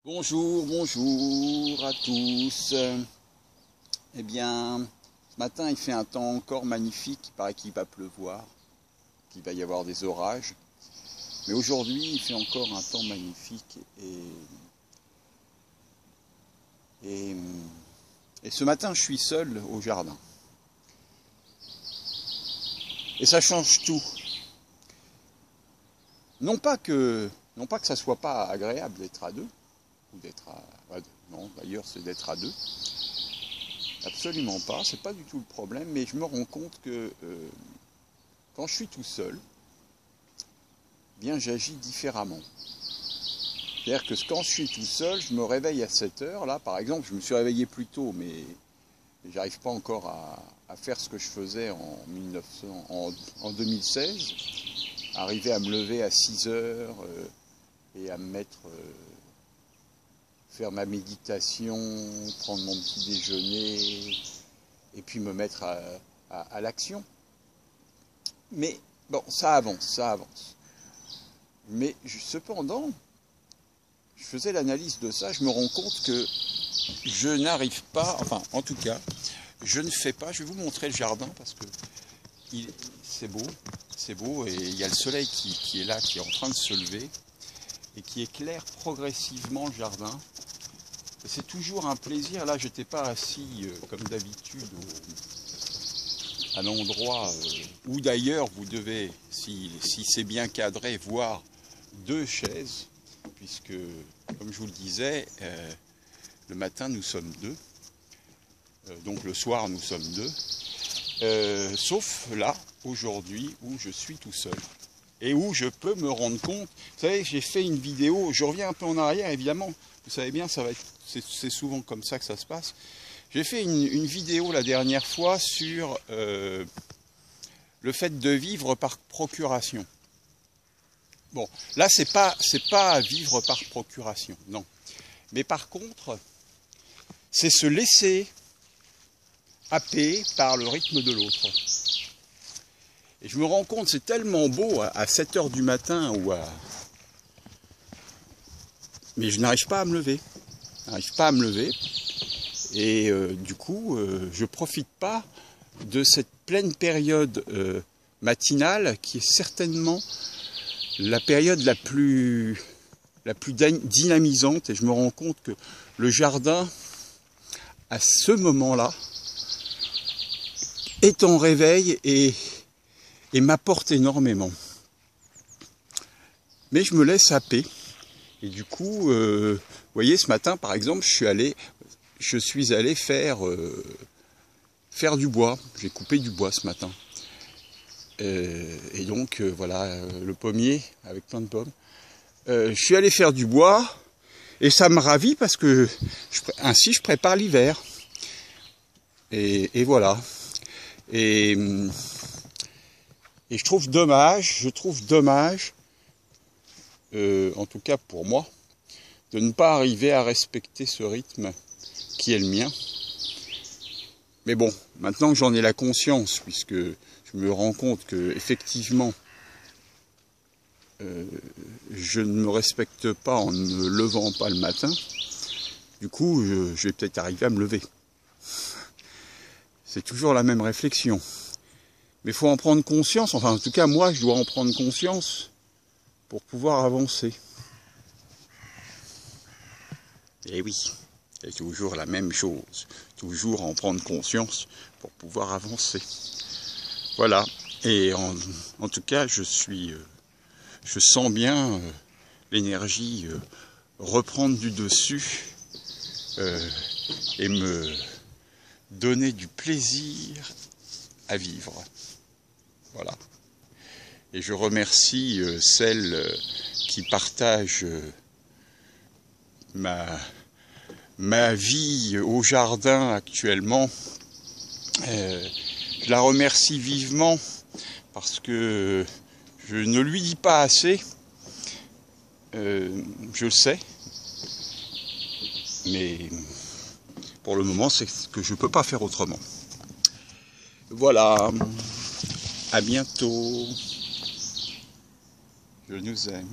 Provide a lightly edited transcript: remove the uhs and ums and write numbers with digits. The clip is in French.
Bonjour, bonjour à tous. Eh bien, ce matin il fait un temps encore magnifique, il paraît qu'il va pleuvoir, qu'il va y avoir des orages. Mais aujourd'hui il fait encore un temps magnifique et ce matin je suis seul au jardin. Et ça change tout. Non pas que ça soit pas agréable d'être à deux, ou d'être à deux. Non, d'ailleurs c'est d'être à deux. Absolument pas, c'est pas du tout le problème, mais je me rends compte que quand je suis tout seul, bien j'agis différemment. C'est-à-dire que quand je suis tout seul, je me réveille à 7 heures, là par exemple, je me suis réveillé plus tôt, mais j'arrive pas encore à faire ce que je faisais en 2016, arriver à me lever à 6 heures et à me mettre... faire ma méditation, prendre mon petit déjeuner, et puis me mettre à l'action. Mais bon, ça avance, ça avance. Mais cependant, je faisais l'analyse de ça, je me rends compte que je n'arrive pas, enfin en tout cas, je ne fais pas, je vais vous montrer le jardin parce que c'est beau, et il y a le soleil qui est là, qui est en train de se lever, et qui éclaire progressivement le jardin. C'est toujours un plaisir. Là, je n'étais pas assis comme d'habitude à l'endroit où d'ailleurs vous devez, si c'est bien cadré, voir deux chaises, puisque, comme je vous le disais, le matin nous sommes deux, donc le soir nous sommes deux, sauf là, aujourd'hui, où je suis tout seul. Et où je peux me rendre compte, vous savez, j'ai fait une vidéo, je reviens un peu en arrière, évidemment, vous savez bien, c'est souvent comme ça que ça se passe. J'ai fait une vidéo la dernière fois sur le fait de vivre par procuration. Bon, là, c'est pas vivre par procuration, non. Mais par contre, c'est se laisser happer par le rythme de l'autre. Et je me rends compte, c'est tellement beau à 7 heures du matin mais je n'arrive pas à me lever. Et du coup, je profite pas de cette pleine période matinale qui est certainement la période la plus dynamisante. Et je me rends compte que le jardin, à ce moment-là, est en réveil et m'apporte énormément. Mais je me laisse happer. Et du coup, vous voyez, ce matin, par exemple, je suis allé faire du bois. J'ai coupé du bois ce matin. Et donc, voilà, le pommier avec plein de pommes. Je suis allé faire du bois et ça me ravit parce que ainsi je prépare l'hiver. Et voilà. Et je trouve dommage, en tout cas pour moi, de ne pas arriver à respecter ce rythme qui est le mien. Mais bon, maintenant que j'en ai la conscience, puisque je me rends compte que effectivement, je ne me respecte pas en ne me levant pas le matin, du coup, je vais peut-être arriver à me lever. C'est toujours la même réflexion. Mais il faut en prendre conscience, enfin en tout cas moi je dois en prendre conscience pour pouvoir avancer. Et oui, c'est toujours la même chose, toujours en prendre conscience pour pouvoir avancer. Voilà, et en tout cas je sens bien l'énergie reprendre du dessus et me donner du plaisir à vivre. Voilà. Et je remercie celles qui partagent ma vie au jardin actuellement. Je la remercie vivement parce que je ne lui dis pas assez. Je le sais. Mais pour le moment, c'est que je ne peux pas faire autrement. Voilà. À bientôt. Je nous aime.